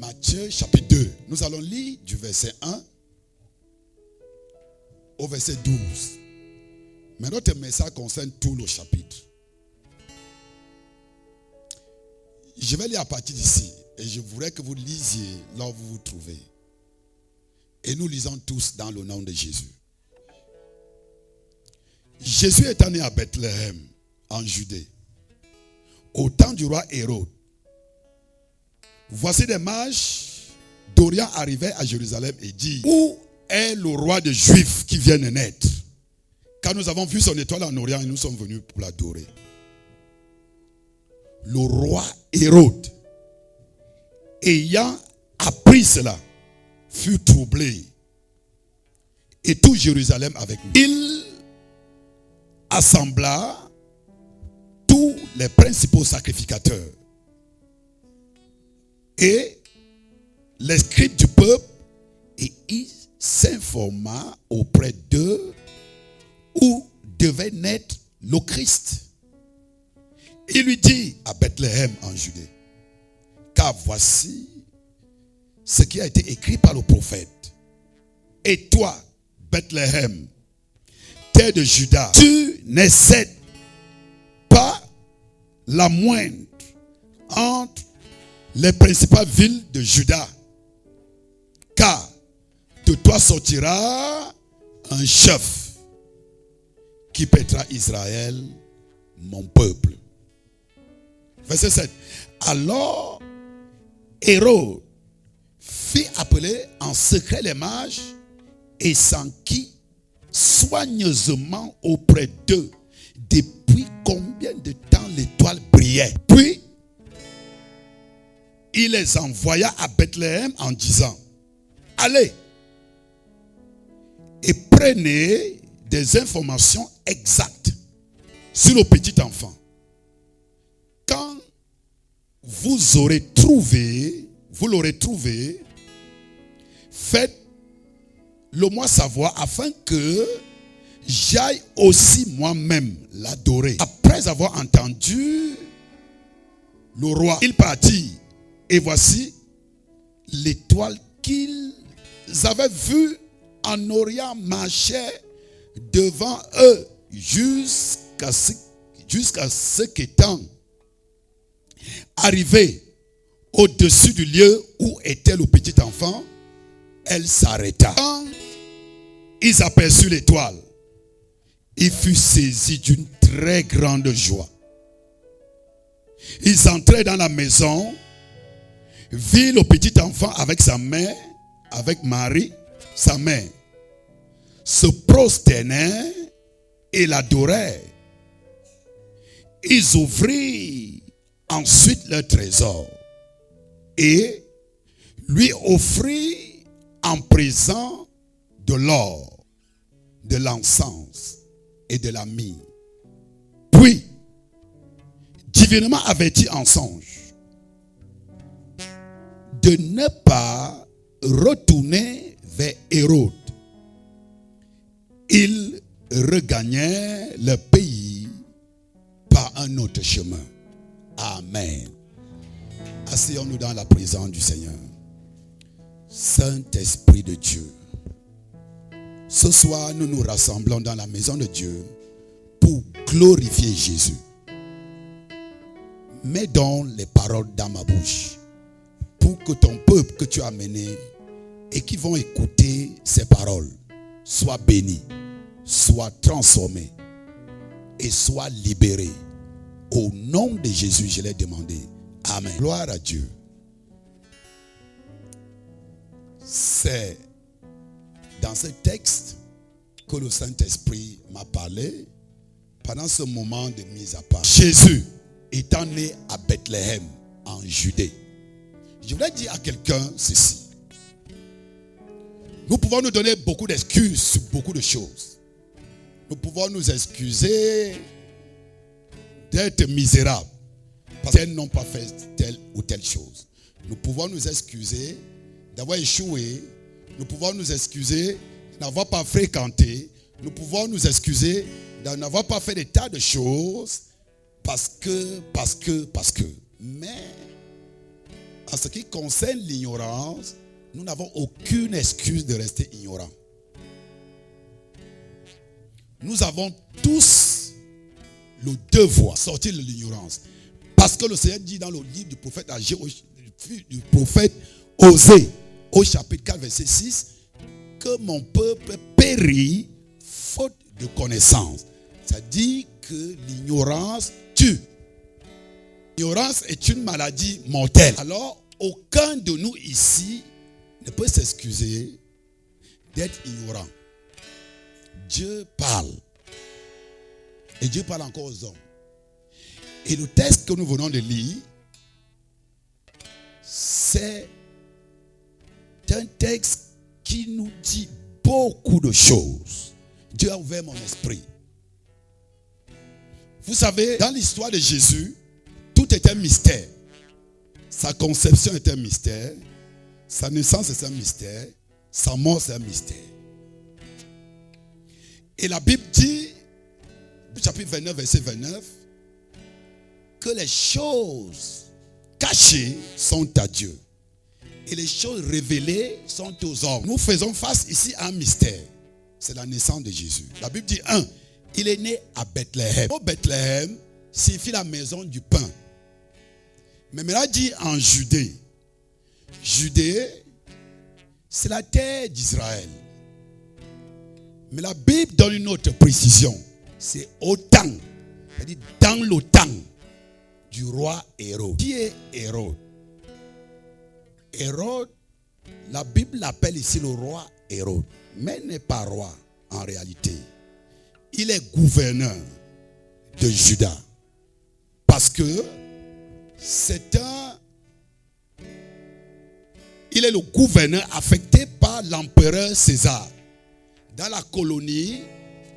Matthieu chapitre 2. Nous allons lire du verset 1 au verset 12. Mais notre message concerne tout le chapitre. Je vais lire à partir d'ici. Et je voudrais que vous lisiez là où vous vous trouvez. Et nous lisons tous dans le nom de Jésus. Jésus étant né à Bethléem, en Judée, au temps du roi Hérode. Voici des mages d'Orient arrivaient à Jérusalem et dit: où est le roi des Juifs qui vient de naître? Car nous avons vu son étoile en Orient et nous sommes venus pour l'adorer. Le roi Hérode, ayant appris cela, fut troublé. Et tout Jérusalem avec lui. Il assembla tous les principaux sacrificateurs et les scribes du peuple, et il s'informa auprès d'eux où devait naître le Christ. Il lui dit à Bethléem en Judée, car voici ce qui a été écrit par le prophète. Et toi, Bethléem, terre de Juda, tu n'excèdes pas la moindre entre les principales villes de Juda, car de toi sortira un chef qui paîtra Israël, mon peuple. Verset 7. Alors, Hérode fit appeler en secret les mages et s'enquit soigneusement auprès d'eux depuis combien de temps l'étoile brillait. Puis, il les envoya à Bethléem en disant: allez et prenez des informations exactes sur le petit enfant. Quand vous l'aurez trouvé, faites-le moi savoir afin que j'aille aussi moi-même l'adorer. Après avoir entendu le roi, il partit. Et voici l'étoile qu'ils avaient vue en Orient marchait devant eux jusqu'à ce qu'étant arrivé au-dessus du lieu où était le petit enfant, elle s'arrêta. Quand ils aperçurent l'étoile, ils furent saisis d'une très grande joie. Ils entrèrent dans la maison, virent le petit enfant avec sa mère, avec Marie, sa mère, se prosternèrent et l'adorèrent. Ils ouvrirent ensuite leur trésor et lui offrirent en présent de l'or, de l'encens et de la myrrhe. Puis, divinement averti en songe de ne pas retourner vers Hérode, ils regagnaient le pays par un autre chemin. Amen. Asseyons-nous dans la présence du Seigneur. Saint-Esprit de Dieu, ce soir nous nous rassemblons dans la maison de Dieu pour glorifier Jésus. Mets donc les paroles dans ma bouche pour que ton peuple que tu as amené et qui vont écouter ces paroles soit béni, soit transformé et soit libéré. Au nom de Jésus, je l'ai demandé. Amen. Gloire à Dieu. C'est dans ce texte que le Saint-Esprit m'a parlé pendant ce moment de mise à part. Jésus étant né à Bethléem, en Judée. Je voudrais dire à quelqu'un ceci. Nous pouvons nous donner beaucoup d'excuses sur beaucoup de choses. Nous pouvons nous excuser d'être misérables parce qu'elles n'ont pas fait telle ou telle chose. Nous pouvons nous excuser d'avoir échoué. Nous pouvons nous excuser de n'avoir pas fréquenté. Nous pouvons nous excuser de n'avoir pas fait des tas de choses parce que. Mais En ce qui concerne l'ignorance, nous n'avons aucune excuse de rester ignorants. Nous avons tous le devoir de sortir de l'ignorance. Parce que le Seigneur dit dans le livre du prophète Osée, au chapitre 4, verset 6, que mon peuple périt faute de connaissance. Ça dit que l'ignorance tue. L'ignorance est une maladie mortelle. Alors, aucun de nous ici ne peut s'excuser d'être ignorant. Dieu parle. Et Dieu parle encore aux hommes. Et le texte que nous venons de lire, c'est un texte qui nous dit beaucoup de choses. Dieu a ouvert mon esprit. Vous savez, dans l'histoire de Jésus, tout est un mystère. Sa conception est un mystère. Sa naissance est un mystère. Sa mort c'est un mystère. Et la Bible dit, chapitre 29, verset 29, que les choses cachées sont à Dieu. Et les choses révélées sont aux hommes. Nous faisons face ici à un mystère. C'est la naissance de Jésus. La Bible dit, il est né à Bethléem. Au Bethléem signifie la maison du pain. Mais maintenant dit en Judée. Judée, c'est la terre d'Israël. Mais la Bible donne une autre précision. C'est au temps. C'est-à-dire dans le temps du roi Hérode. Qui est Hérode? Hérode, la Bible l'appelle ici le roi Hérode. Mais n'est pas roi en réalité. Il est gouverneur de Juda. Parce que il est le gouverneur affecté par l'empereur César. Dans la colonie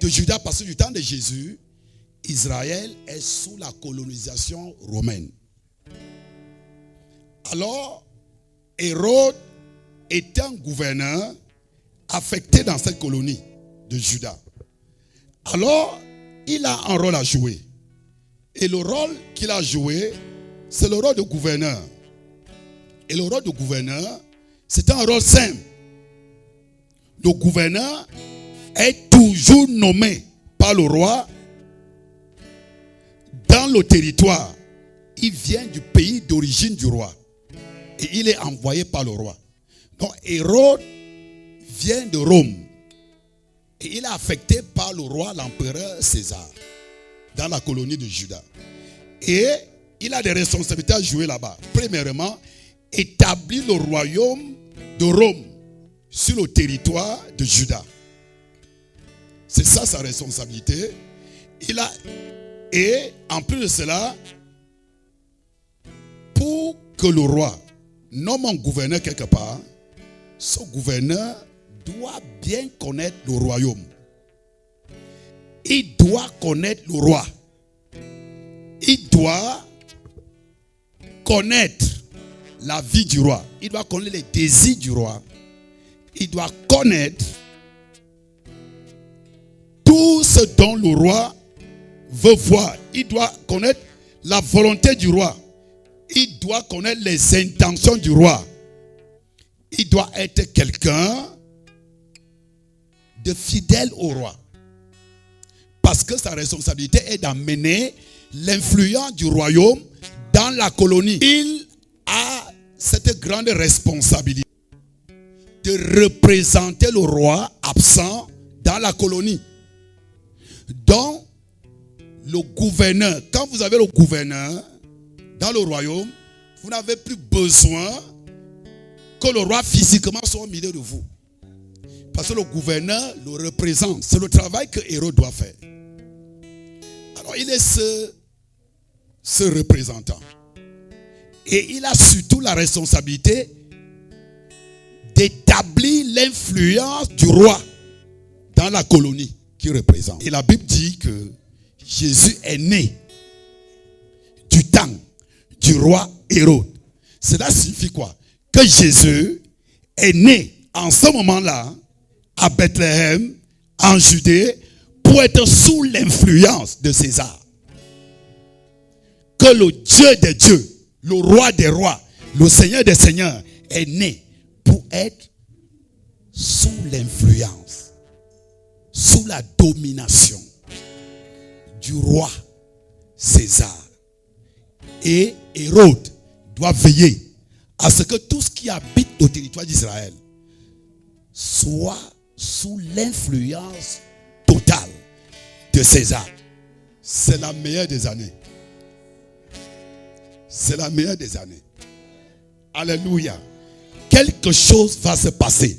de Juda, parce que du temps de Jésus, Israël est sous la colonisation romaine. Alors, Hérode est un gouverneur affecté dans cette colonie de Juda. Alors, il a un rôle à jouer. Et le rôle qu'il a joué, c'est le rôle de gouverneur. Et le rôle de gouverneur, c'est un rôle simple. Le gouverneur est toujours nommé par le roi dans le territoire. Il vient du pays d'origine du roi. Et il est envoyé par le roi. Donc Hérode vient de Rome. Et il est affecté par le roi, l'empereur César, dans la colonie de Juda. Et il a des responsabilités à jouer là-bas. Premièrement, établir le royaume de Rome sur le territoire de Juda. C'est ça sa responsabilité. Et en plus de cela, pour que le roi nomme un gouverneur quelque part, ce gouverneur doit bien connaître le royaume. Il doit connaître le roi. Il doit connaître la vie du roi. Il doit connaître les désirs du roi. Il doit connaître tout ce dont le roi veut voir. Il doit connaître la volonté du roi. Il doit connaître les intentions du roi. Il doit être quelqu'un de fidèle au roi. Parce que sa responsabilité est d'amener l'influence du royaume dans la colonie. Il a cette grande responsabilité de représenter le roi absent dans la colonie. Donc, le gouverneur, quand vous avez le gouverneur dans le royaume, vous n'avez plus besoin que le roi physiquement soit au milieu de vous. Parce que le gouverneur le représente. C'est le travail que Hérode doit faire. Alors, il est ce représentant. Et il a surtout la responsabilité d'établir l'influence du roi dans la colonie qu'il représente. Et la Bible dit que Jésus est né du temps du roi Hérode. Cela signifie quoi? Que Jésus est né en ce moment-là à Bethléem, en Judée, pour être sous l'influence de César. Que le Dieu des dieux, le roi des rois, Le Seigneur des Seigneurs est né pour être sous l'influence, sous la domination du roi César. Et Hérode doit veiller à ce que tout ce qui habite au territoire d'Israël soit sous l'influence totale de César. C'est la meilleure des années. C'est la meilleure des années. Alléluia. Quelque chose va se passer.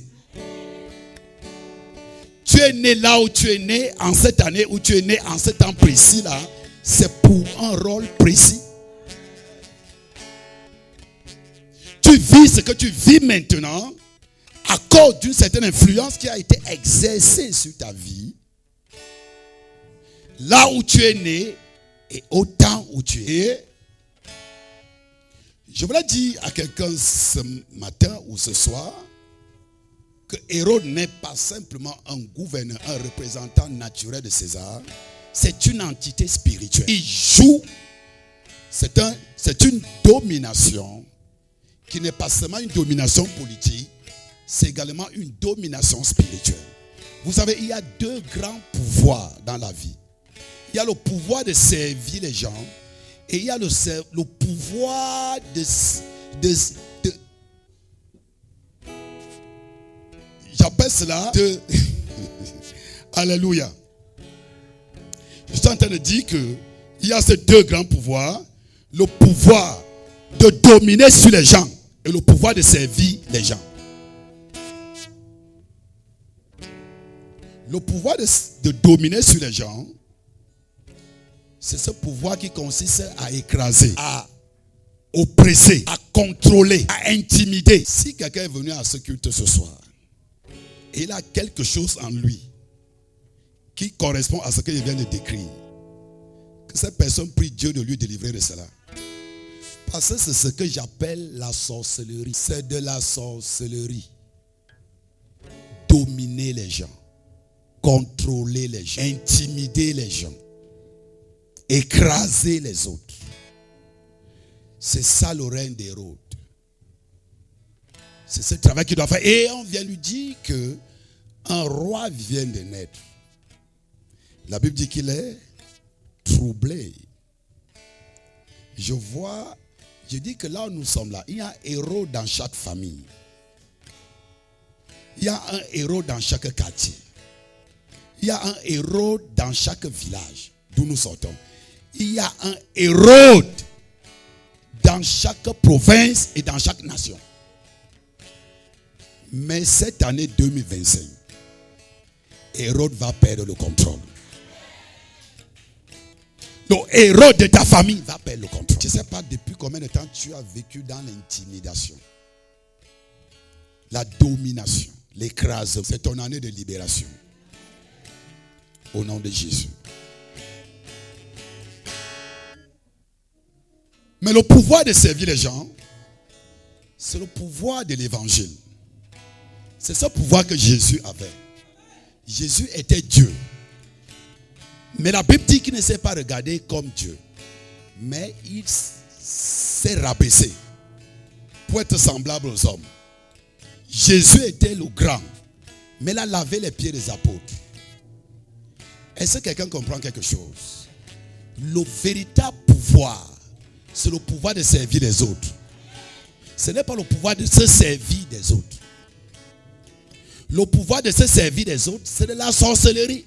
Tu es né là où tu es né, en cette année où tu es né, en ce temps précis là, c'est pour un rôle précis. Tu vis ce que tu vis maintenant à cause d'une certaine influence qui a été exercée sur ta vie. Là où tu es né et au temps où tu es. Je voulais dire à quelqu'un ce matin ou ce soir que Hérode n'est pas simplement un gouverneur, un représentant naturel de César. C'est une entité spirituelle. Il joue, c'est une domination qui n'est pas seulement une domination politique, c'est également une domination spirituelle. Vous savez, il y a deux grands pouvoirs dans la vie. Il y a le pouvoir de servir les gens et il y a le pouvoir j'appelle cela Alléluia. Je suis en train de dire qu'il y a ces deux grands pouvoirs. Le pouvoir de dominer sur les gens et le pouvoir de servir les gens. Le pouvoir de dominer sur les gens, c'est ce pouvoir qui consiste à écraser, à oppresser, à contrôler, à intimider. Si quelqu'un est venu à ce culte ce soir, et il a quelque chose en lui qui correspond à ce que je viens de décrire, que cette personne prie Dieu de lui délivrer de cela. Parce que c'est ce que j'appelle la sorcellerie. C'est de la sorcellerie. Dominer les gens, contrôler les gens, intimider les gens, écraser les autres. C'est ça le règne d'Hérode. C'est ce travail qu'il doit faire. Et on vient lui dire qu'un roi vient de naître. La Bible dit qu'il est troublé. Je dis que là où nous sommes là, il y a un héros dans chaque famille. Il y a un héros dans chaque quartier. Il y a un héros dans chaque village d'où nous sortons. Il y a un héros dans chaque province et dans chaque nation. Mais cette année 2025, Hérode va perdre le contrôle. Le héros de ta famille va perdre le contrôle. Je ne sais pas depuis combien de temps tu as vécu dans l'intimidation, la domination, l'écrasement. C'est ton année de libération. Au nom de Jésus. Mais le pouvoir de servir les gens, c'est le pouvoir de l'évangile. C'est ce pouvoir que Jésus avait. Jésus était Dieu. Mais la Bible dit qu'il ne s'est pas regardé comme Dieu. Mais il s'est rabaissé pour être semblable aux hommes. Jésus était le grand. Mais il a lavé les pieds des apôtres. Est-ce que quelqu'un comprend quelque chose? Le véritable pouvoir, c'est le pouvoir de servir les autres. Ce n'est pas le pouvoir de se servir des autres. Le pouvoir de se servir des autres, c'est de la sorcellerie.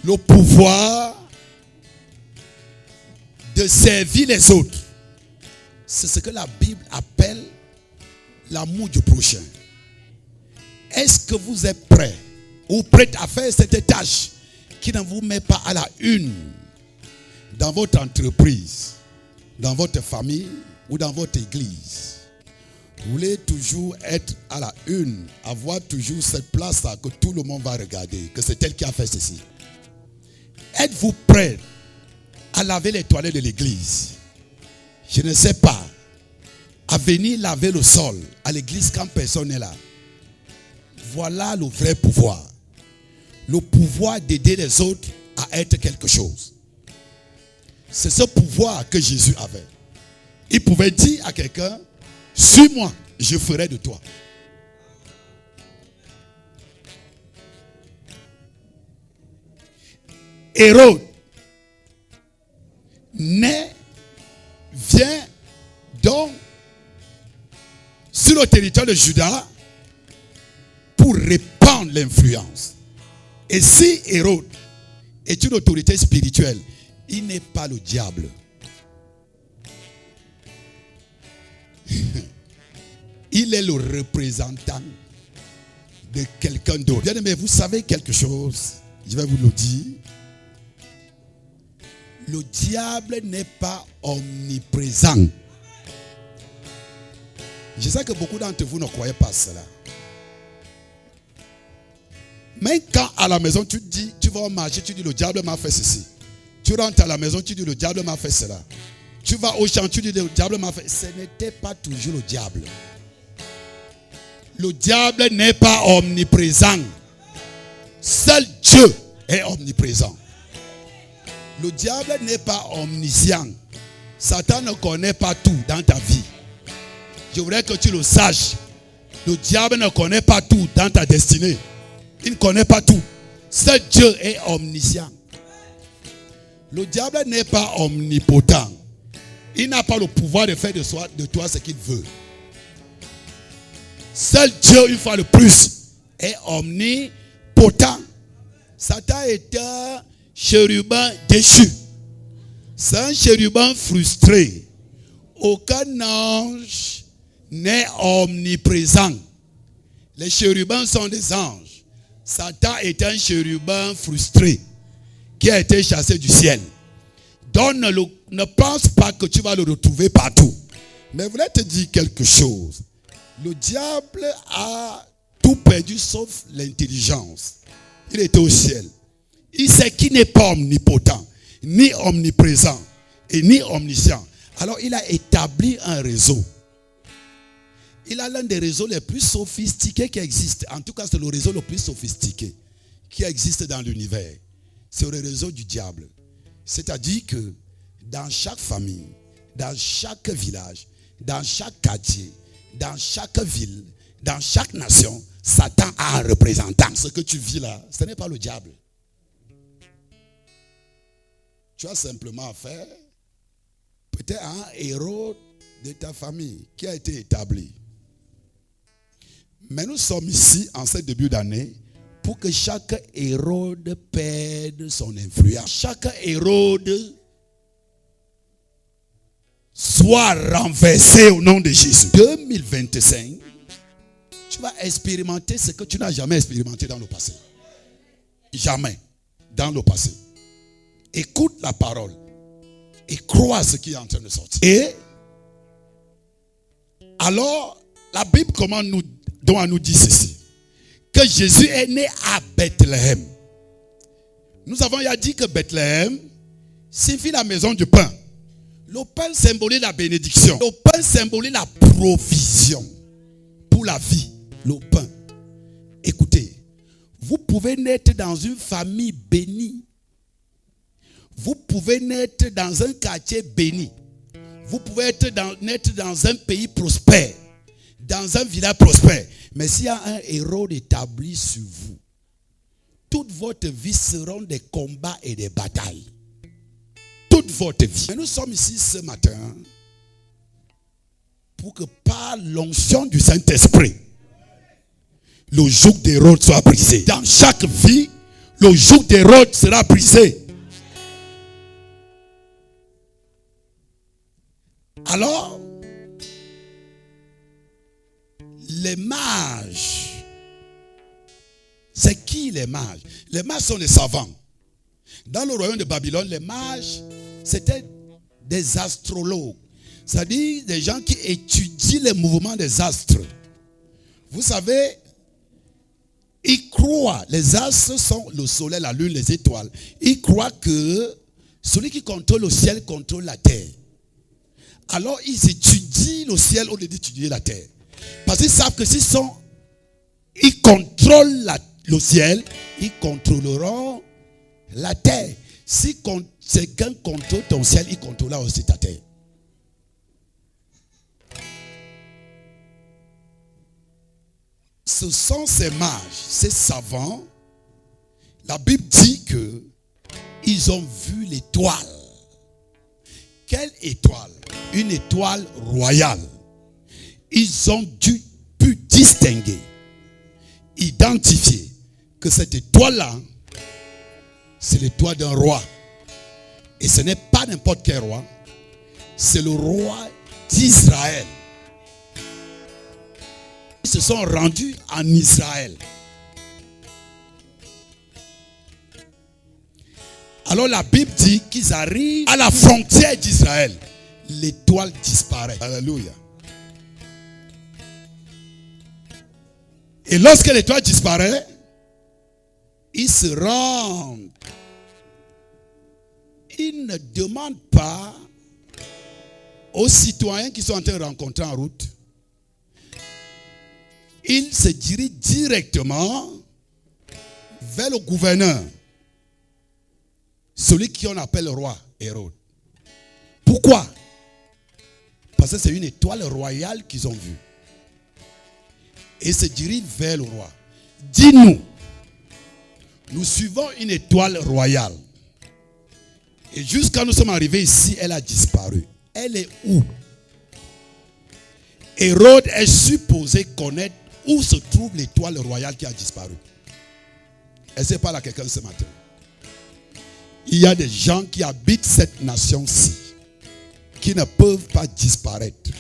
Le pouvoir de servir les autres, c'est ce que la Bible appelle l'amour du prochain. Est-ce que vous êtes prêts ou prêts à faire cette tâche qui ne vous met pas à la une dans votre entreprise, dans votre famille ou dans votre église? Vous voulez toujours être à la une, avoir toujours cette place-là que tout le monde va regarder, que c'est elle qui a fait ceci. Êtes-vous prêts à laver les toilettes de l'église? Je ne sais pas. À venir laver le sol à l'église quand personne n'est là. Voilà le vrai pouvoir. Le pouvoir d'aider les autres à être quelque chose. C'est ce pouvoir que Jésus avait. Il pouvait dire à quelqu'un, suis-moi, je ferai de toi. Hérode vient donc sur le territoire de Juda pour répandre l'influence. Et si Hérode est une autorité spirituelle, il n'est pas le diable. Il est le représentant de quelqu'un d'autre. Bien aimé, vous savez quelque chose, je vais vous le dire. Le diable n'est pas omniprésent. Je sais que beaucoup d'entre vous ne croyez pas cela. Mais quand à la maison tu dis, tu vas au marché, tu dis le diable m'a fait ceci. Tu rentres à la maison, tu dis le diable m'a fait cela. Tu vas au champ, tu dis le diable m'a fait. Ce n'était pas toujours le diable. Le diable n'est pas omniprésent. Seul Dieu est omniprésent. Le diable n'est pas omniscient. Satan ne connaît pas tout dans ta vie. Je voudrais que tu le saches. Le diable ne connaît pas tout dans ta destinée. Il ne connaît pas tout. Seul Dieu est omniscient. Le diable n'est pas omnipotent. Il n'a pas le pouvoir de faire de toi ce qu'il veut. Seul Dieu, une fois de plus, est omnipotent. Satan est un chérubin déchu. C'est un chérubin frustré. Aucun ange n'est omniprésent. Les chérubins sont des anges. Satan est un chérubin frustré qui a été chassé du ciel. Donc ne pense pas que tu vas le retrouver partout. Mais je voulais te dire quelque chose. Le diable a tout perdu sauf l'intelligence. Il était au ciel. Il sait qu'il n'est pas omnipotent, ni omniprésent, et ni omniscient. Alors il a établi un réseau. Il a l'un des réseaux les plus sophistiqués qui existent. En tout cas, c'est le réseau le plus sophistiqué qui existe dans l'univers. C'est le réseau du diable. C'est-à-dire que dans chaque famille, dans chaque village, dans chaque quartier, dans chaque ville, dans chaque nation, Satan a un représentant. Ce que tu vis là, ce n'est pas le diable. Tu as simplement affaire peut-être à un héros de ta famille qui a été établi. Mais nous sommes ici en ce début d'année pour que chaque Hérode perde son influence. Chaque Hérode soit renversé au nom de Jésus. 2025, tu vas expérimenter ce que tu n'as jamais expérimenté dans le passé. Jamais dans le passé. Écoute la parole et crois ce qui est en train de sortir. Et alors, la Bible doit nous dire ceci, que Jésus est né à Bethléem. Nous avons déjà dit que Bethléem signifie la maison du pain. Le pain symbolise la bénédiction. Le pain symbolise la provision pour la vie. Le pain. Écoutez, vous pouvez naître dans une famille bénie. Vous pouvez naître dans un quartier béni. Vous pouvez naître dans un pays prospère. Dans un village prospère. Mais s'il y a un héros établi sur vous, toute votre vie seront des combats et des batailles. Toute votre vie. Mais nous sommes ici ce matin pour que par l'onction du Saint-Esprit, le joug d'Hérode soit brisé. Dans chaque vie, le joug d'Hérode sera brisé. Alors, les mages, c'est qui les mages? Les mages sont les savants. Dans le royaume de Babylone, les mages, c'était des astrologues. C'est-à-dire des gens qui étudient les mouvements des astres. Vous savez, ils croient, les astres sont le soleil, la lune, les étoiles. Ils croient que celui qui contrôle le ciel contrôle la terre. Alors ils étudient le ciel au lieu d'étudier la terre. Parce qu'ils savent que ils contrôlent le ciel, ils contrôleront la terre. Si quelqu'un contrôle ton ciel, il contrôlera aussi ta terre. Ce sont ces mages, ces savants. La Bible dit que ils ont vu l'étoile. Quelle étoile? Une étoile royale. Ils ont pu distinguer, identifier que cette étoile-là, c'est l'étoile d'un roi. Et ce n'est pas n'importe quel roi. C'est le roi d'Israël. Ils se sont rendus en Israël. Alors la Bible dit qu'ils arrivent à la frontière d'Israël. L'étoile disparaît. Alléluia. Et lorsque l'étoile disparaît, ils se rendent. Ils ne demandent pas aux citoyens qui sont en train de rencontrer en route. Ils se dirigent directement vers le gouverneur. Celui qu'on appelle le roi Hérode. Pourquoi? Parce que c'est une étoile royale qu'ils ont vue. Et se dirigent vers le roi. Dis-nous, nous suivons une étoile royale. Et jusqu'à nous sommes arrivés ici, elle a disparu. Elle est où? Hérode est supposé connaître où se trouve l'étoile royale qui a disparu. Est-ce que parle à quelqu'un ce matin? Il y a des gens qui habitent cette nation-ci qui ne peuvent pas disparaître.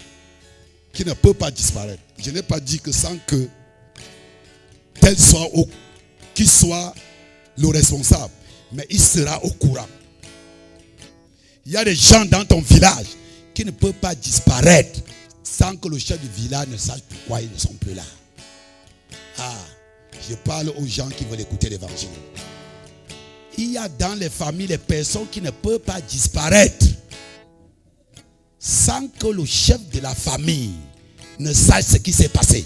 Qui ne peuvent pas disparaître. Je n'ai pas dit que sans que tel soit qui soit le responsable, mais il sera au courant. Il y a des gens dans ton village qui ne peuvent pas disparaître sans que le chef du village ne sache pourquoi ils ne sont plus là. Ah, je parle aux gens qui veulent écouter l'évangile. Il y a dans les familles des personnes qui ne peuvent pas disparaître sans que le chef de la famille ne sache ce qui s'est passé.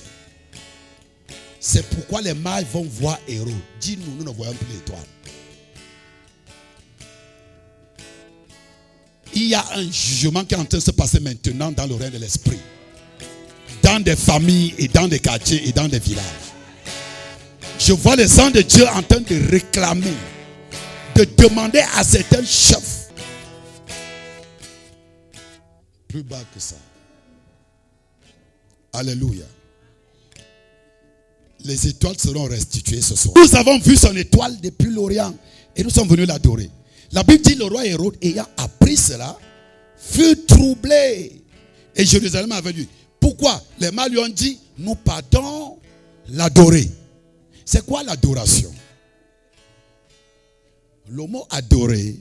C'est pourquoi les mages vont voir Hérode. Dis-nous, nous ne voyons plus l'étoile. Il y a un jugement qui est en train de se passer maintenant dans le règne de l'esprit. Dans des familles et dans des quartiers et dans des villages. Je vois les anges de Dieu en train de réclamer, de demander à certains chefs. Plus bas que ça. Alléluia. Les étoiles seront restituées ce soir. Nous avons vu son étoile depuis l'Orient et nous sommes venus l'adorer. La Bible dit le roi Hérode, ayant appris cela, fut troublé. Et Jérusalem avait dit, pourquoi? Les mages lui ont dit, nous partons l'adorer. C'est quoi l'adoration? Le mot adorer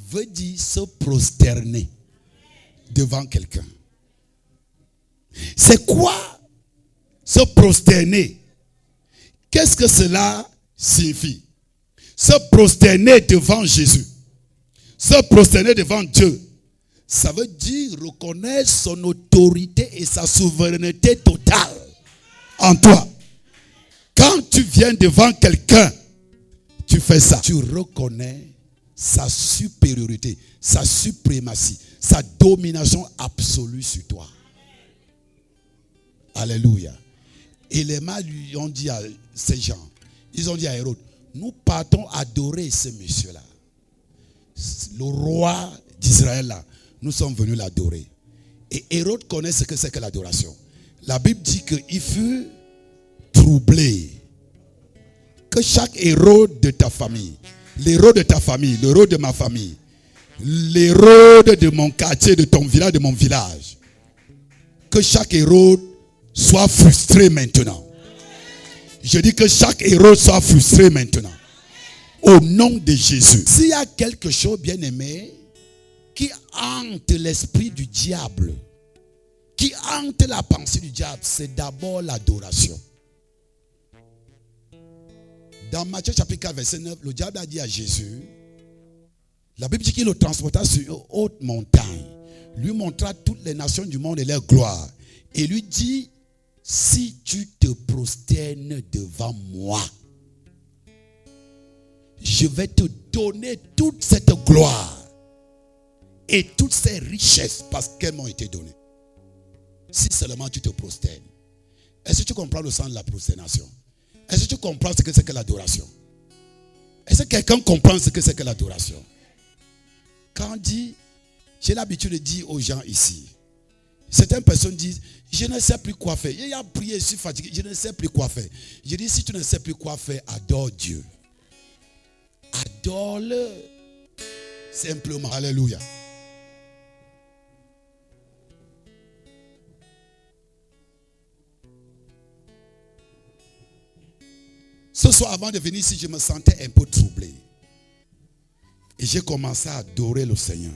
veut dire se prosterner devant quelqu'un. C'est quoi se prosterner? Qu'est-ce que cela signifie? Se prosterner devant Jésus, se prosterner devant Dieu, ça veut dire reconnaître son autorité et sa souveraineté totale en toi. Quand tu viens devant quelqu'un, tu fais ça. Tu reconnais sa supériorité, sa suprématie, sa domination absolue sur toi. Alléluia. Et les mages lui ont dit à ces gens, ils ont dit à Hérode, nous partons adorer ce monsieur-là. Le roi d'Israël là, nous sommes venus l'adorer. Et Hérode connaît ce que c'est que l'adoration. La Bible dit qu'il fut troublé. Que chaque Hérode de ta famille, l'Hérode de ta famille, l'Hérode de ma famille, l'Hérode de mon quartier, de ton village, de mon village, que chaque Hérode soit frustré maintenant. Je dis que chaque Hérode soit frustré maintenant. Au nom de Jésus. S'il y a quelque chose, bien aimé, qui hante l'esprit du diable, qui hante la pensée du diable, c'est d'abord l'adoration. Dans Matthieu chapitre 4, verset 9, le diable a dit à Jésus, la Bible dit qu'il le transporta sur une haute montagne, lui montra toutes les nations du monde et leur gloire, et lui dit, si tu te prosternes devant moi, je vais te donner toute cette gloire et toutes ces richesses parce qu'elles m'ont été données. Si seulement tu te prosternes. Est-ce que tu comprends le sens de la prosternation? Est-ce que tu comprends ce que c'est que l'adoration? Est-ce que quelqu'un comprend ce que c'est que l'adoration? Quand on dit, j'ai l'habitude de dire aux gens ici, certaines personnes disent, je ne sais plus quoi faire. Il y a prié, je suis fatigué, je ne sais plus quoi faire. Je dis, si tu ne sais plus quoi faire, adore Dieu. Adore-le. Simplement. Alléluia. Ce soir, avant de venir ici, je me sentais un peu troublé. Et j'ai commencé à adorer le Seigneur.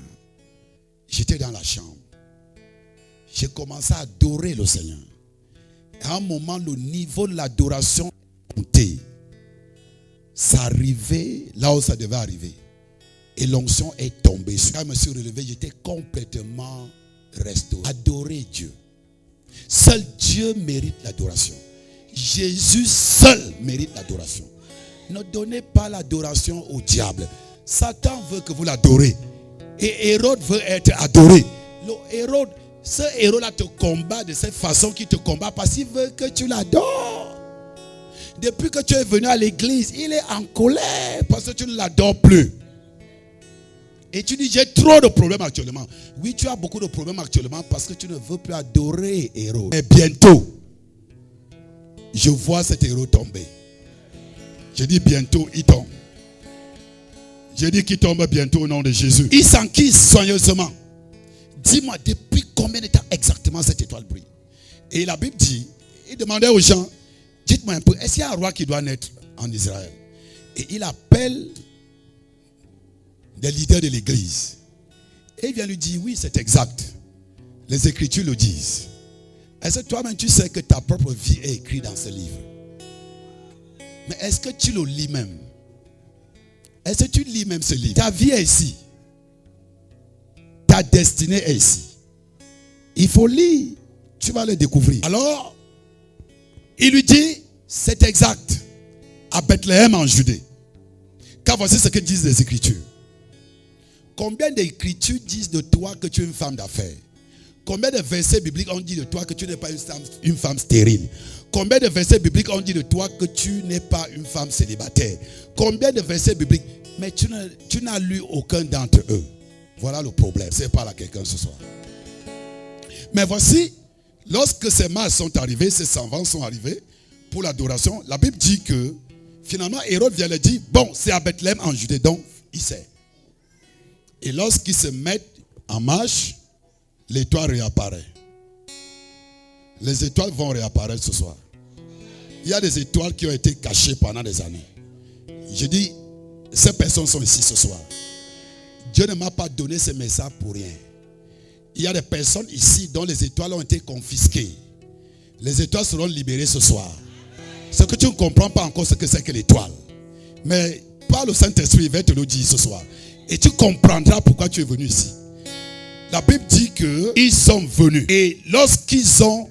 J'étais dans la chambre. J'ai commencé à adorer le Seigneur. Et à un moment, le niveau de l'adoration est monté. Ça arrivait là où ça devait arriver. Et l'onction est tombée. Quand je me suis relevé, j'étais complètement restauré. Adorer Dieu. Seul Dieu mérite l'adoration. Jésus seul mérite l'adoration. Ne donnez pas l'adoration au diable. Satan veut que vous l'adorez. Et Hérode veut être adoré. Ce héros-là te combat de cette façon qu'il te combat parce qu'il veut que tu l'adores. Depuis que tu es venu à l'église, il est en colère parce que tu ne l'adores plus. Et tu dis, j'ai trop de problèmes actuellement. Oui, tu as beaucoup de problèmes actuellement parce que tu ne veux plus adorer Hérode. Mais bientôt, je vois cet héros tomber. Je dis bientôt, il tombe. Je dis qu'il tombe bientôt au nom de Jésus. Il s'enquise soigneusement. Dis-moi, depuis combien de temps exactement cette étoile brille? Et la Bible dit, il demandait aux gens, dites-moi un peu, est-ce qu'il y a un roi qui doit naître en Israël? Et il appelle des leaders de l'église. Et il vient lui dire, oui, c'est exact. Les Écritures le disent. Est-ce que toi-même tu sais que ta propre vie est écrite dans ce livre? Mais est-ce que tu le lis même? Est-ce que tu lis même ce livre? Ta vie est ici. Ta destinée est ici. Il faut lire. Tu vas le découvrir. Alors, il lui dit, c'est exact. À Bethléem en Judée. Car voici ce que disent les Écritures. Combien d'Écritures disent de toi que tu es une femme d'affaires? Combien de versets bibliques ont dit de toi que tu n'es pas une femme stérile? Combien de versets bibliques ont dit de toi que tu n'es pas une femme célibataire? Combien de versets bibliques? Mais tu n'as lu aucun d'entre eux. Voilà le problème. C'est pas là quelqu'un ce soir. Mais voici, lorsque ces mâles sont arrivés, ces servants sont arrivés pour l'adoration, la Bible dit que finalement Hérode vient leur dire, bon, c'est à Bethléem en Judée, donc il sait. Et lorsqu'ils se mettent en marche, l'étoile réapparaît. Les étoiles vont réapparaître ce soir. Il y a des étoiles qui ont été cachées pendant des années. Je dis, ces personnes sont ici ce soir. Dieu ne m'a pas donné ce message pour rien. Il y a des personnes ici dont les étoiles ont été confisquées. Les étoiles seront libérées ce soir. Ce que tu ne comprends pas encore, ce que c'est que l'étoile. Mais par le Saint-Esprit, il va te le dire ce soir. Et tu comprendras pourquoi tu es venu ici. La Bible dit qu'ils sont venus. Et lorsqu'ils sont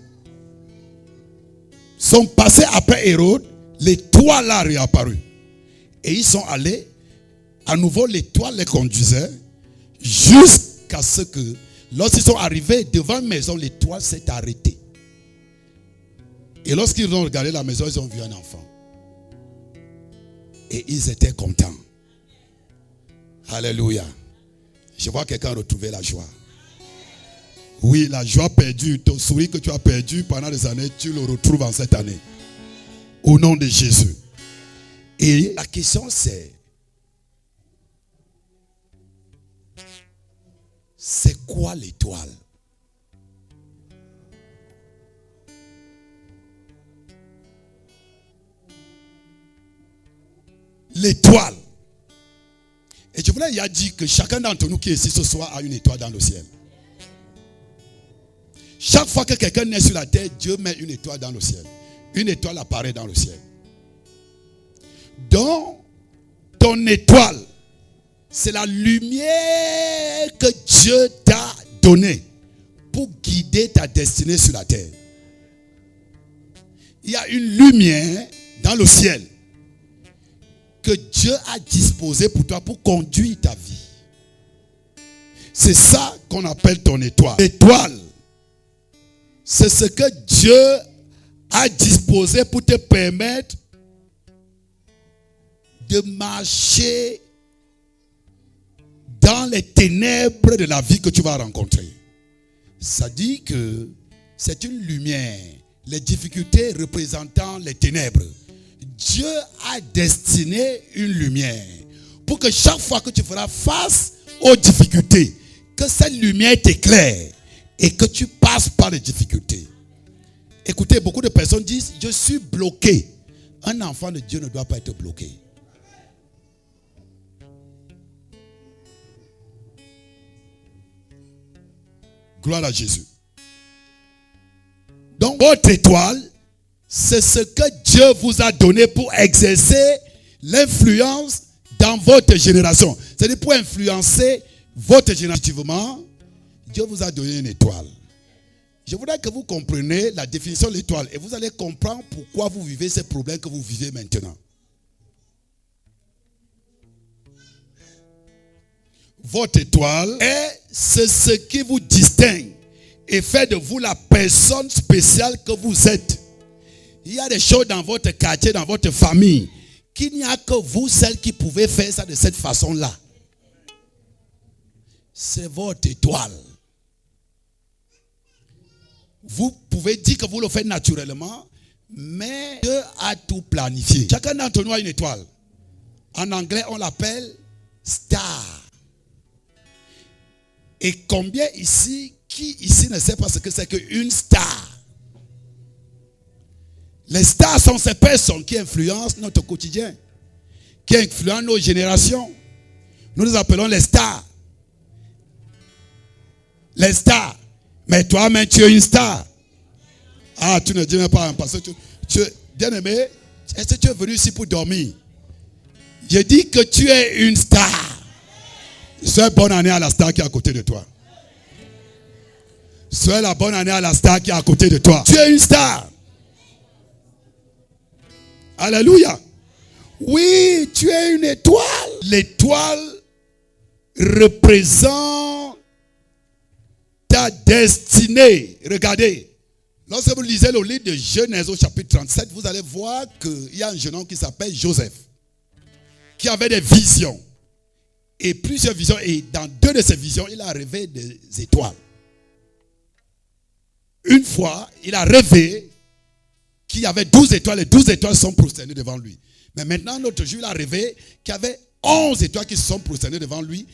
passés après Hérode, l'étoile a réapparu. Et ils sont allés. À nouveau, l'étoile les conduisait. Jusqu'à ce que, lorsqu'ils sont arrivés devant une maison, l'étoile s'est arrêtée. Et lorsqu'ils ont regardé la maison, ils ont vu un enfant. Et ils étaient contents. Alléluia. Je vois quelqu'un retrouver la joie. Oui, la joie perdue, ton sourire que tu as perdu pendant des années, tu le retrouves en cette année. Au nom de Jésus. Et la question c'est quoi l'étoile? L'étoile. Et je voulais y dire que chacun d'entre nous qui est ici ce soir a une étoile dans le ciel. Chaque fois que quelqu'un naît sur la terre, Dieu met une étoile dans le ciel. Une étoile apparaît dans le ciel. Donc, ton étoile, c'est la lumière que Dieu t'a donnée pour guider ta destinée sur la terre. Il y a une lumière dans le ciel que Dieu a disposé pour toi pour conduire ta vie. C'est ça qu'on appelle ton étoile. L'étoile, c'est ce que Dieu a disposé pour te permettre de marcher dans les ténèbres de la vie que tu vas rencontrer. Ça dit que c'est une lumière, les difficultés représentant les ténèbres. Dieu a destiné une lumière pour que chaque fois que tu feras face aux difficultés, que cette lumière t'éclaire et que tu passes par les difficultés. Écoutez, beaucoup de personnes disent, je suis bloqué. Un enfant de Dieu ne doit pas être bloqué. Gloire à Jésus. Donc, votre étoile, c'est ce que Dieu vous a donné pour exercer l'influence dans votre génération. C'est-à-dire pour influencer votre génération. Dieu vous a donné une étoile. Je voudrais que vous compreniez la définition de l'étoile et vous allez comprendre pourquoi vous vivez ces problèmes que vous vivez maintenant. Votre étoile c'est ce qui vous distingue et fait de vous la personne spéciale que vous êtes. Il y a des choses dans votre quartier, dans votre famille, qu'il n'y a que vous, celles qui pouvez faire ça de cette façon-là. C'est votre étoile. Vous pouvez dire que vous le faites naturellement, mais Dieu a tout planifié. Chacun d'entre nous a une étoile. En anglais, on l'appelle star. Et combien ici, qui ici ne sait pas ce que c'est qu'une star? Les stars sont ces personnes qui influencent notre quotidien, qui influencent nos générations. Nous les appelons les stars. Les stars. Mais toi-même, tu es une star. Ah, tu ne dis même pas, parce que tu bien aimé, est-ce que tu es venu ici pour dormir? Je dis que tu es une star. Sois bonne année à la star qui est à côté de toi. Sois la bonne année à la star qui est à côté de toi. Tu es une star. Alléluia. Oui, tu es une étoile. L'étoile représente ta destinée. Regardez. Lorsque vous lisez le livre de Genèse au chapitre 37, vous allez voir qu'il y a un jeune homme qui s'appelle Joseph, qui avait des visions. Et plusieurs visions. Et dans deux de ces visions, il a rêvé des étoiles. Une fois, il a rêvé qu'il y avait 12 étoiles. Et 12 étoiles sont prosternées devant lui. Mais maintenant, l'autre jour, il a rêvé qu'il y avait 11 étoiles qui sont prosternées devant lui.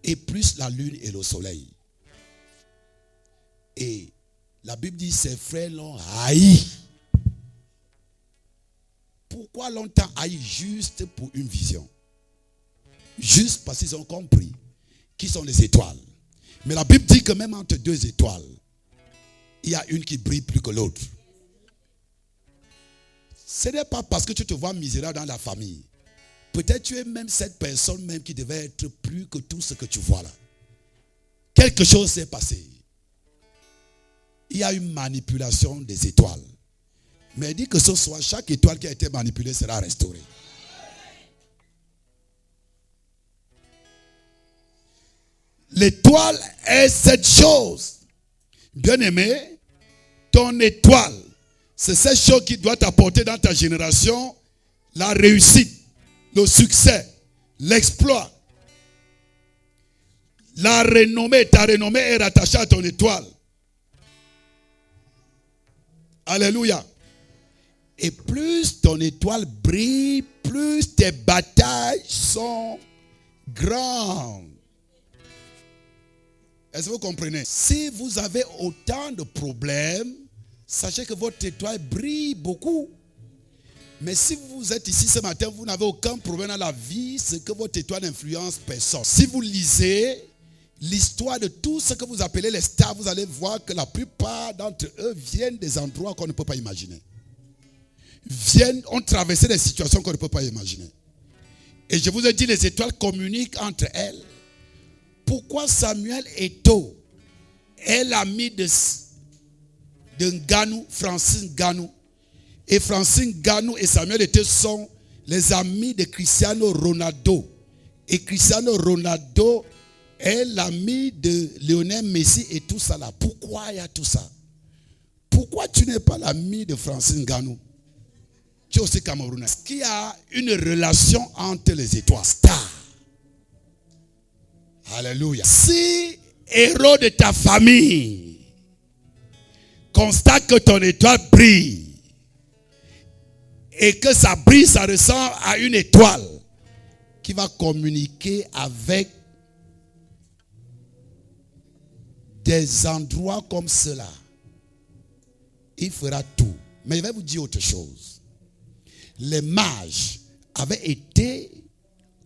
Et plus la lune et le soleil. Et la Bible dit, ses frères l'ont haï. Pourquoi longtemps haï? Juste pour une vision. Juste parce qu'ils ont compris qui sont les étoiles. Mais la Bible dit que même entre deux étoiles, il y a une qui brille plus que l'autre. Ce n'est pas parce que tu te vois misérable dans la famille. Peut-être tu es même cette personne même qui devait être plus que tout ce que tu vois là. Quelque chose s'est passé. Il y a une manipulation des étoiles. Mais dit que ce soit chaque étoile qui a été manipulée sera restaurée. L'étoile est cette chose. Bien-aimé, ton étoile, c'est cette chose qui doit t'apporter dans ta génération la réussite, le succès, l'exploit. La renommée, ta renommée est rattachée à ton étoile. Alléluia. Et plus ton étoile brille, plus tes batailles sont grandes. Est-ce que vous comprenez? Si vous avez autant de problèmes, sachez que votre étoile brille beaucoup. Mais si vous êtes ici ce matin, vous n'avez aucun problème dans la vie, c'est que votre étoile n'influence personne. Si vous lisez l'histoire de tout ce que vous appelez les stars, vous allez voir que la plupart d'entre eux viennent des endroits qu'on ne peut pas imaginer. Ont traversé des situations qu'on ne peut pas imaginer. Et je vous ai dit, les étoiles communiquent entre elles. Pourquoi Samuel Eto'o est l'ami de Nganou, Francine Nganou. Et Francine Nganou et Samuel Eto'o sont les amis de Cristiano Ronaldo. Et Cristiano Ronaldo est l'ami de Lionel Messi et tout ça là. Pourquoi il y a tout ça? Pourquoi tu n'es pas l'ami de Francine Ngannou? Tu es aussi Camerounais. Est-ce qu'il y a une relation entre les étoiles stars? Alléluia. Si héros de ta famille constate que ton étoile brille et que ça brille, ça ressemble à une étoile qui va communiquer avec des endroits comme cela, il fera tout. Mais je vais vous dire autre chose. Les mages avaient été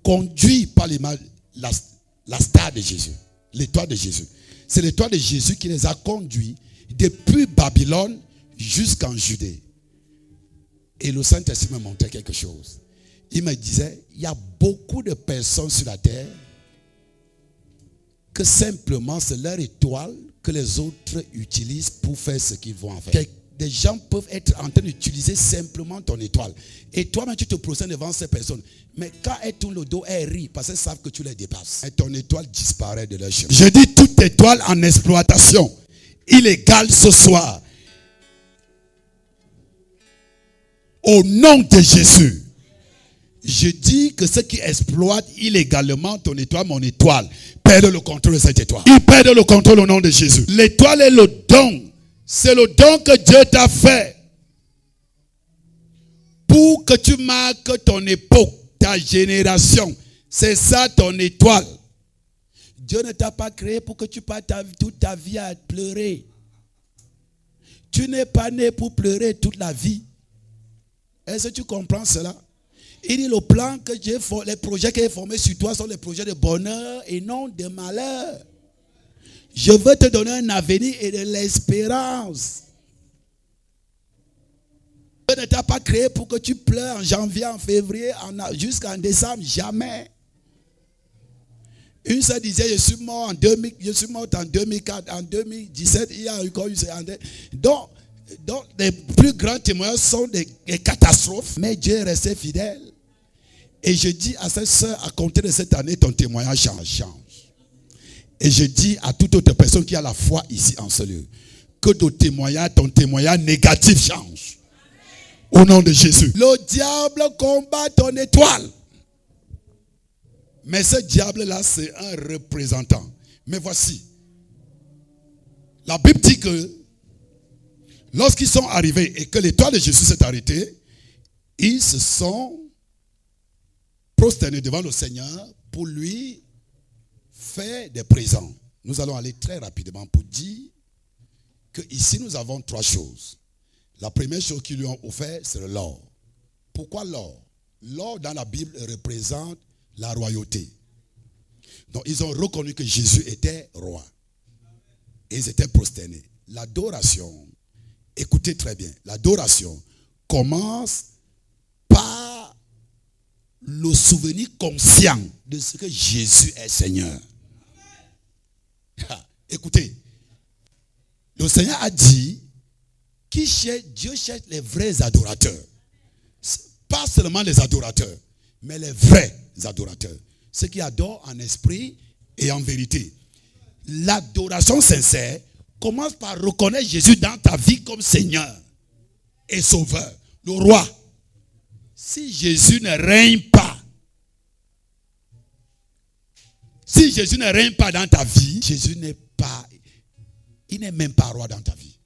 conduits par la star de Jésus, l'étoile de Jésus. C'est l'étoile de Jésus qui les a conduits depuis Babylone jusqu'en Judée. Et le Saint-Esprit me montrait quelque chose. Il me disait, il y a beaucoup de personnes sur la terre que simplement c'est leur étoile que les autres utilisent pour faire ce qu'ils vont en faire. Des gens peuvent être en train d'utiliser simplement ton étoile. Et toi-même, tu te procèdes devant ces personnes. Mais quand elles tournent le dos, elles rient parce qu'elles savent que tu les dépasses. Et ton étoile disparaît de leur chemin. Je dis toute étoile en exploitation illégale ce soir. Au nom de Jésus. Je dis que ceux qui exploitent illégalement ton étoile, mon étoile, perdent le contrôle de cette étoile. Ils perdent le contrôle au nom de Jésus. L'étoile est le don. C'est le don que Dieu t'a fait pour que tu marques ton époque, ta génération. C'est ça ton étoile. Dieu ne t'a pas créé pour que tu passes toute ta vie à pleurer. Tu n'es pas né pour pleurer toute la vie. Est-ce que tu comprends cela? Il dit le plan que j'ai les projets que j'ai formés sur toi sont les projets de bonheur et non de malheur. Je veux te donner un avenir et de l'espérance. Dieu ne t'a pas créé pour que tu pleures en janvier, en février, jusqu'en décembre, jamais. Une seule disait, je suis mort en 2004, en 2017, il y a encore eu. Donc, les plus grands témoignages sont des catastrophes, mais Dieu est resté fidèle. Et je dis à cette soeur, à compter de cette année, ton témoignage change. Et je dis à toute autre personne qui a la foi ici en ce lieu, que ton témoignage négatif change. Au nom de Jésus. Le diable combat ton étoile. Mais ce diable-là, c'est un représentant. Mais voici. La Bible dit que lorsqu'ils sont arrivés et que l'étoile de Jésus s'est arrêtée, ils se sont prosternés devant le Seigneur pour lui faire des présents. Nous allons aller très rapidement pour dire que ici nous avons trois choses. La première chose qu'ils lui ont offert, c'est l'or. Pourquoi l'or? L'or dans la Bible représente la royauté. Donc ils ont reconnu que Jésus était roi. Et ils étaient prosternés. L'adoration, écoutez très bien, l'adoration commence par le souvenir conscient de ce que Jésus est Seigneur. Écoutez, le Seigneur a dit Dieu cherche les vrais adorateurs. Pas seulement les adorateurs, mais les vrais adorateurs. Ceux qui adorent en esprit et en vérité. L'adoration sincère commence par reconnaître Jésus dans ta vie comme Seigneur et Sauveur, le roi. Si Jésus ne règne pas, dans ta vie, Jésus il n'est même pas roi dans ta vie.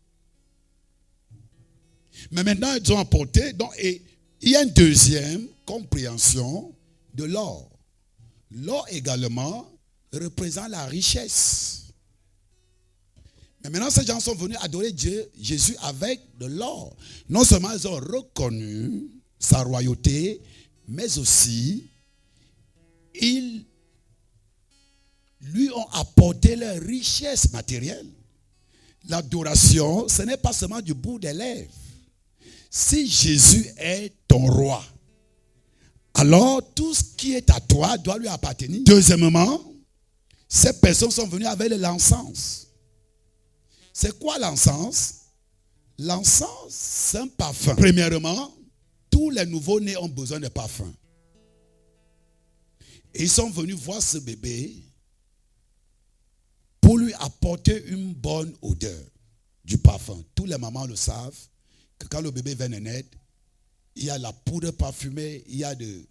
Mais maintenant, ils ont apporté, et il y a une deuxième compréhension de l'or. L'or également représente la richesse. Mais maintenant, ces gens sont venus adorer Jésus avec de l'or. Non seulement ils ont reconnu sa royauté, mais aussi ils lui ont apporté leur richesse matérielle. L'adoration, ce n'est pas seulement du bout des lèvres. Si Jésus est ton roi, alors tout ce qui est à toi doit lui appartenir. Deuxièmement, ces personnes sont venues avec de l'encens. C'est quoi l'encens? L'encens, c'est un parfum. Premièrement, tous les nouveaux-nés ont besoin de parfum. Et ils sont venus voir ce bébé pour lui apporter une bonne odeur du parfum. Tous les mamans le savent, que quand le bébé vient de naître, il y a la poudre parfumée, il y a des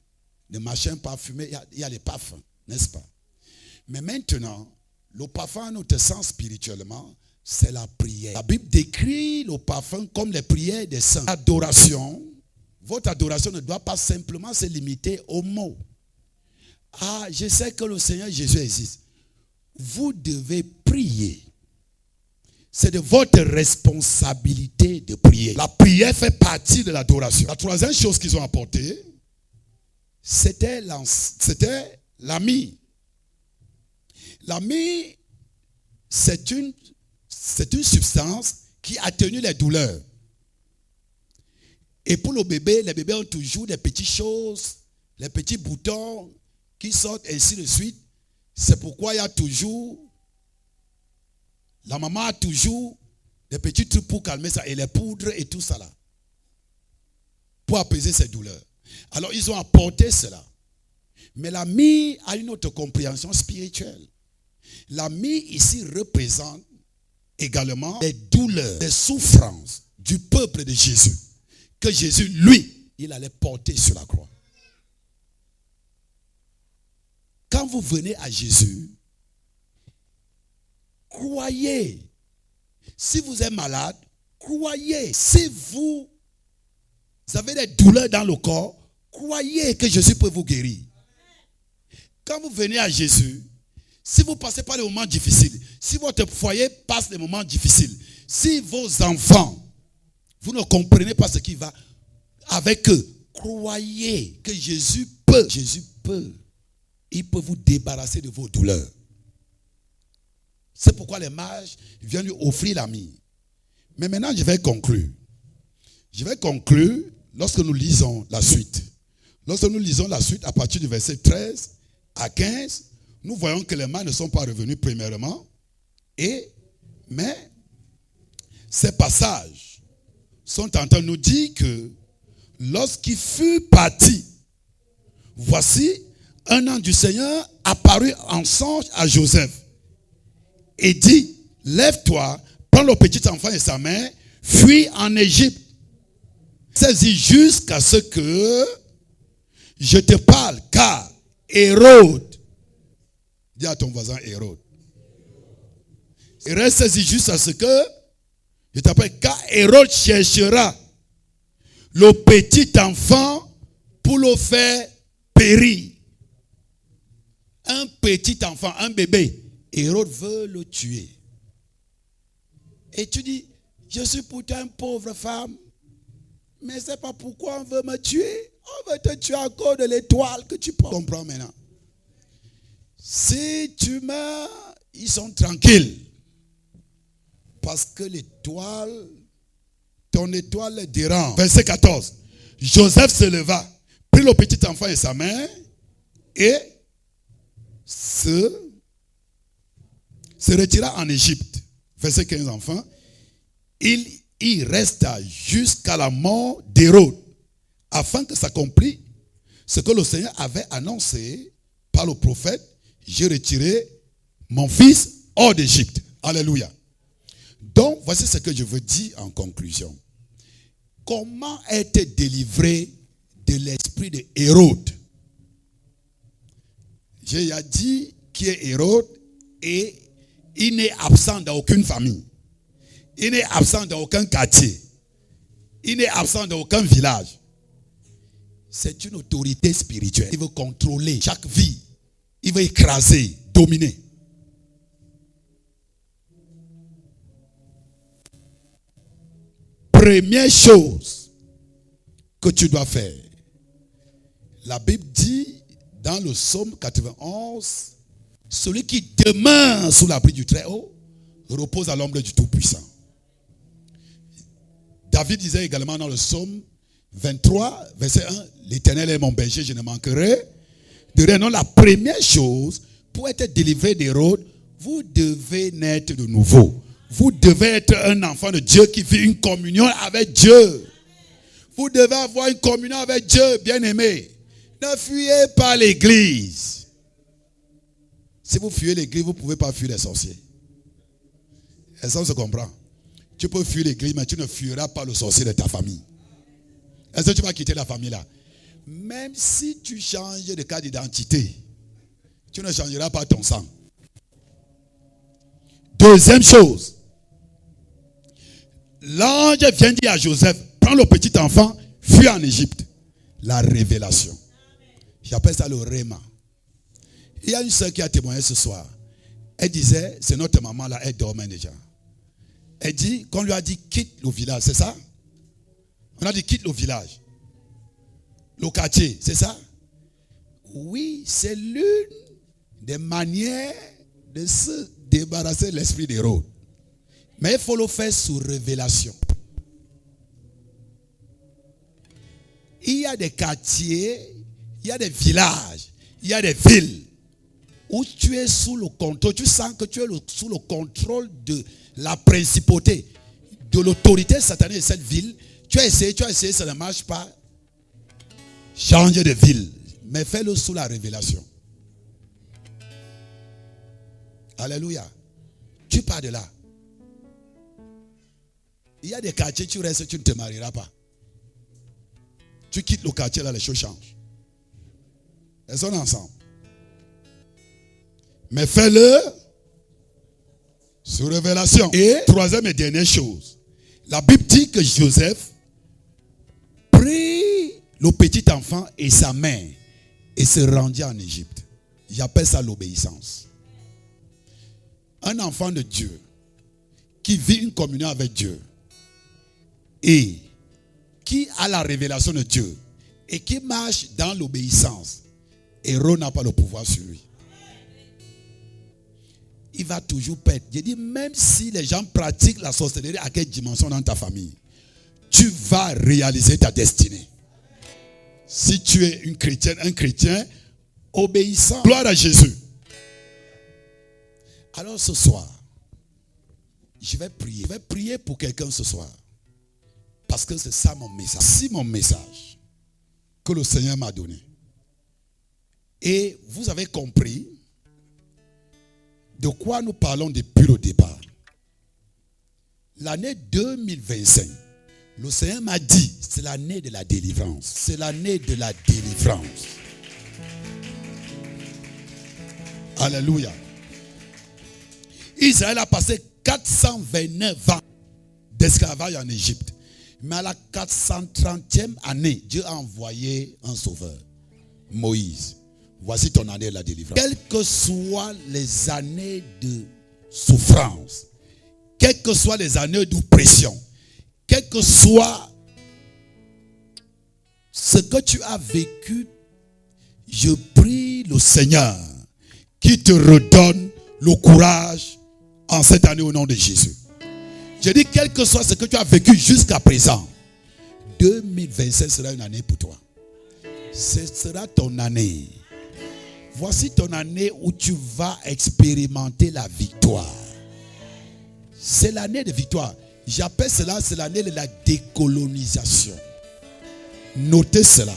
machins parfumés, il y a les parfums, n'est-ce pas? Mais maintenant, le parfum à notre sens spirituellement, c'est la prière. La Bible décrit le parfum comme les prières des saints. L'adoration, votre adoration ne doit pas simplement se limiter aux mots. Ah, je sais que le Seigneur Jésus existe. Vous devez prier. C'est de votre responsabilité de prier. La prière fait partie de l'adoration. La troisième chose qu'ils ont apportée, c'était l'ami. L'ami, c'est une substance qui atténue les douleurs. Et pour le bébé, les bébés ont toujours des petites choses, les petits boutons qui sortent, ainsi de suite. C'est pourquoi il y a toujours, la maman a toujours des petits trucs pour calmer ça, et les poudres et tout ça là, pour apaiser ses douleurs. Alors ils ont apporté cela. Mais l'ami a une autre compréhension spirituelle. L'ami ici représente également les douleurs, les souffrances du peuple de Jésus, que Jésus, lui, il allait porter sur la croix. Quand vous venez à Jésus, croyez. Si vous êtes malade, croyez. Si vous avez des douleurs dans le corps, croyez que Jésus peut vous guérir. Quand vous venez à Jésus, si vous passez par des moments difficiles, si votre foyer passe des moments difficiles, si vos enfants, vous ne comprenez pas ce qui va avec eux, croyez que Jésus peut. Jésus peut. Il peut vous débarrasser de vos douleurs. C'est pourquoi les mages viennent lui offrir l'ami. Mais maintenant, je vais conclure. Je vais conclure lorsque nous lisons la suite. Lorsque nous lisons la suite, à partir du verset 13 à 15, nous voyons que les mages ne sont pas revenus premièrement. Mais ces passages sont en train de nous dire que lorsqu'il fut parti, voici, un ange du Seigneur apparut en songe à Joseph et dit, lève-toi, prends le petit enfant et sa mère, fuis en Égypte. Saisis jusqu'à ce que je te parle, car Hérode, dis à ton voisin Hérode, et reste jusqu'à ce que je t'appelle, car Hérode cherchera le petit enfant pour le faire périr. Un petit enfant, un bébé, Hérode veut le tuer. Et tu dis, je suis pourtant une pauvre femme, mais c'est pas pourquoi on veut me tuer. On veut te tuer à cause de l'étoile que tu portes. Comprends maintenant. Si tu meurs, ils sont tranquilles. Parce que l'étoile, ton étoile les dérange. Verset 14. Joseph se leva, prit le petit enfant et sa mère, et se retira en Égypte. Verset 15, enfin. Il y resta jusqu'à la mort d'Hérode, afin que s'accomplisse ce que le Seigneur avait annoncé par le prophète. J'ai retiré mon fils hors d'Égypte. Alléluia. Donc, voici ce que je veux dire en conclusion. Comment être délivré de l'esprit de Hérode? J'ai dit qui est Hérode, et il n'est absent dans aucune famille. Il n'est absent dans aucun quartier. Il n'est absent dans aucun village. C'est une autorité spirituelle. Il veut contrôler chaque vie. Il veut écraser, dominer. Première chose que tu dois faire. La Bible dit dans le psaume 91, celui qui demeure sous l'abri du Très-Haut repose à l'ombre du Tout-Puissant. David disait également dans le psaume 23, verset 1, l'Éternel est mon berger, je ne manquerai de rien. Non, la première chose, pour être délivré d'Hérode, vous devez naître de nouveau. Vous devez être un enfant de Dieu qui vit une communion avec Dieu. Vous devez avoir une communion avec Dieu, bien-aimé. Ne fuyez pas l'église. Si vous fuyez l'église, vous ne pouvez pas fuir les sorciers. Et ça, on se comprend. Tu peux fuir l'église, mais tu ne fuiras pas le sorcier de ta famille. Est-ce que tu vas quitter la famille là? Même si tu changes de carte d'identité, tu ne changeras pas ton sang. Deuxième chose. L'ange vient dire à Joseph, prends le petit enfant, fuis en Égypte. La révélation. J'appelle ça le réma. Il y a une soeur qui a témoigné ce soir. Elle disait, c'est notre maman là, elle dormait déjà. Elle dit, qu'on lui a dit quitte le village, c'est ça? On a dit quitte le village. Le quartier, c'est ça? Oui, c'est l'une des manières de se débarrasser de l'esprit d'Hérode. Mais il faut le faire sous révélation. Il y a des quartiers, il y a des villages, il y a des villes où tu es sous le contrôle, tu sens que tu es sous le contrôle de la principauté, de l'autorité satanique de cette ville. Tu as essayé, ça ne marche pas. Change de ville, mais fais-le sous la révélation. Alléluia. Tu pars de là. Il y a des quartiers, tu restes, tu ne te marieras pas. Tu quittes le quartier, là, les choses changent. Elles sont ensemble. Mais fais-le sous révélation. Et troisième et dernière chose. La Bible dit que Joseph prit le petit enfant et sa mère et se rendit en Égypte. J'appelle ça l'obéissance. Un enfant de Dieu qui vit une communion avec Dieu et qui a la révélation de Dieu et qui marche dans l'obéissance, Hérode n'a pas le pouvoir sur lui. Il va toujours perdre. Je dis, même si les gens pratiquent la sorcellerie à quelle dimension dans ta famille, tu vas réaliser ta destinée. Si tu es une chrétienne, un chrétien obéissant. Gloire à Jésus. Alors ce soir, je vais prier. Je vais prier pour quelqu'un ce soir. Parce que c'est ça mon message. C'est mon message que le Seigneur m'a donné. Et vous avez compris de quoi nous parlons depuis le départ. L'année 2025, le Seigneur m'a dit, c'est l'année de la délivrance. C'est l'année de la délivrance. Alléluia. Israël a passé 429 ans d'esclavage en Égypte. Mais à la 430e année, Dieu a envoyé un sauveur, Moïse. Voici ton année de la délivrance. Quelles que soient les années de souffrance, quelles que soient les années d'oppression, quel que soit ce que tu as vécu, je prie le Seigneur qui te redonne le courage en cette année au nom de Jésus. Je dis, quel que soit ce que tu as vécu jusqu'à présent, 2027 sera une année pour toi. Ce sera ton année. Voici ton année où tu vas expérimenter la victoire. C'est l'année de victoire. J'appelle cela, c'est l'année de la décolonisation. Notez cela.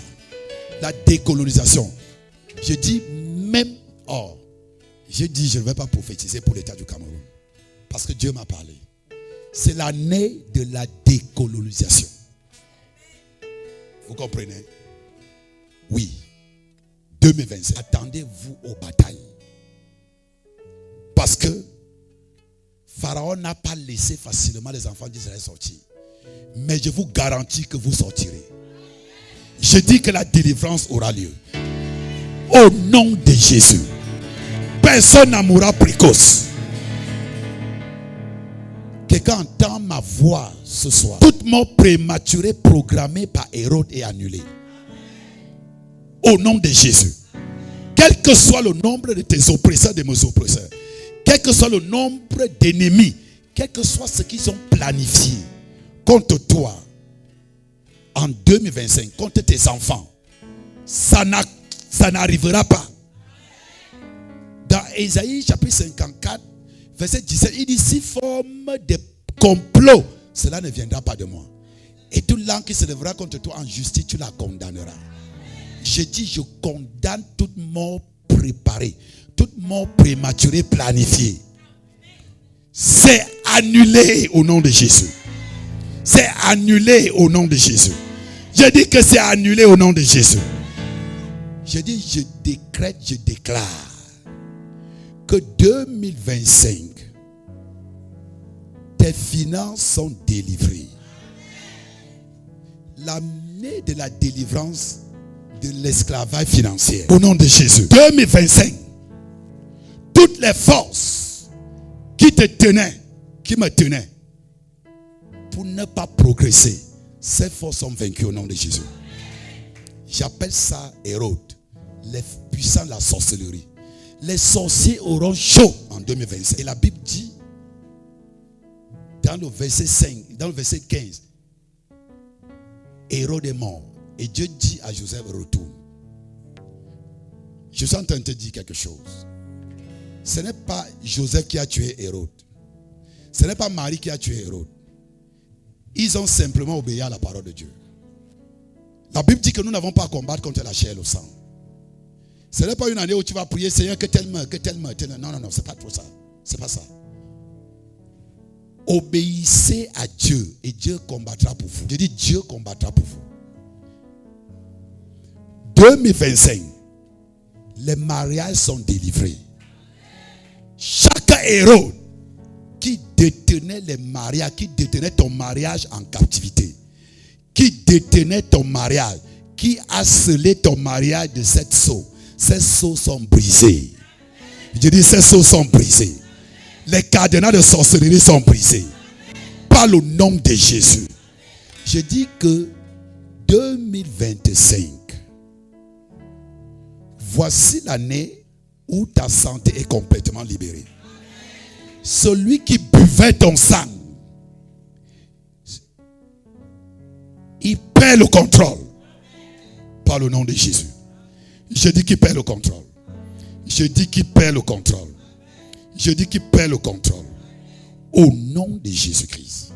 La décolonisation. Je dis même, je dis, je ne vais pas prophétiser pour l'État du Cameroun. Parce que Dieu m'a parlé. C'est l'année de la décolonisation. Vous comprenez? Oui. 2027. Attendez-vous aux batailles. Parce que Pharaon n'a pas laissé facilement les enfants d'Israël sortir. Mais je vous garantis que vous sortirez. Je dis que la délivrance aura lieu. Au nom de Jésus. Personne n'a mourra précoce. Quelqu'un entend ma voix ce soir. Toute mort prématurée programmée par Hérode est annulée. Au nom de Jésus. Quel que soit le nombre de tes oppresseurs, de mes oppresseurs, quel que soit le nombre d'ennemis, quel que soit ce qu'ils ont planifié contre toi en 2025, contre tes enfants, ça n'arrivera pas. Dans Ésaïe chapitre 54, verset 17, il dit, si forme de complot, cela ne viendra pas de moi. Et toute langue qui se lèvera contre toi en justice, tu la condamneras. Je dis, je condamne toute mort préparée, toute mort prématurée, planifiée. C'est annulé au nom de Jésus. C'est annulé au nom de Jésus. Je dis que c'est annulé au nom de Jésus. Je dis, je décrète, je déclare que 2025, tes finances sont délivrées. L'année de la délivrance de l'esclavage financier. Au nom de Jésus. 2025, toutes les forces qui te tenaient, qui me tenaient, pour ne pas progresser, ces forces sont vaincues au nom de Jésus. J'appelle ça Hérode, les puissants de la sorcellerie. Les sorciers auront chaud en 2025. Et la Bible dit, dans le verset 5, dans le verset 15, Hérode est mort. Et Dieu dit à Joseph, retourne. Je suis en train de te dire quelque chose. Ce n'est pas Joseph qui a tué Hérode. Ce n'est pas Marie qui a tué Hérode. Ils ont simplement obéi à la parole de Dieu. La Bible dit que nous n'avons pas à combattre contre la chair et le sang. Ce n'est pas une année où tu vas prier, Seigneur, que tel meurt, que tel meurt. Non, non, non, c'est pas trop ça. C'est pas ça. Obéissez à Dieu et Dieu combattra pour vous. Je dis, Dieu combattra pour vous. 2025, les mariages sont délivrés. Chaque Hérode qui détenait les mariages, qui détenait ton mariage en captivité, qui détenait ton mariage, qui a scellé ton mariage de cette sceau, ces sceaux sont brisés. Je dis, ces sceaux sont brisés. Les cadenas de sorcellerie sont brisés. Par le nom de Jésus. Je dis que 2025, voici l'année où ta santé est complètement libérée. Celui qui buvait ton sang, il perd le contrôle. Par le nom de Jésus. Je dis qu'il perd le contrôle. Je dis qu'il perd le contrôle. Je dis qu'il perd le contrôle. Au nom de Jésus-Christ.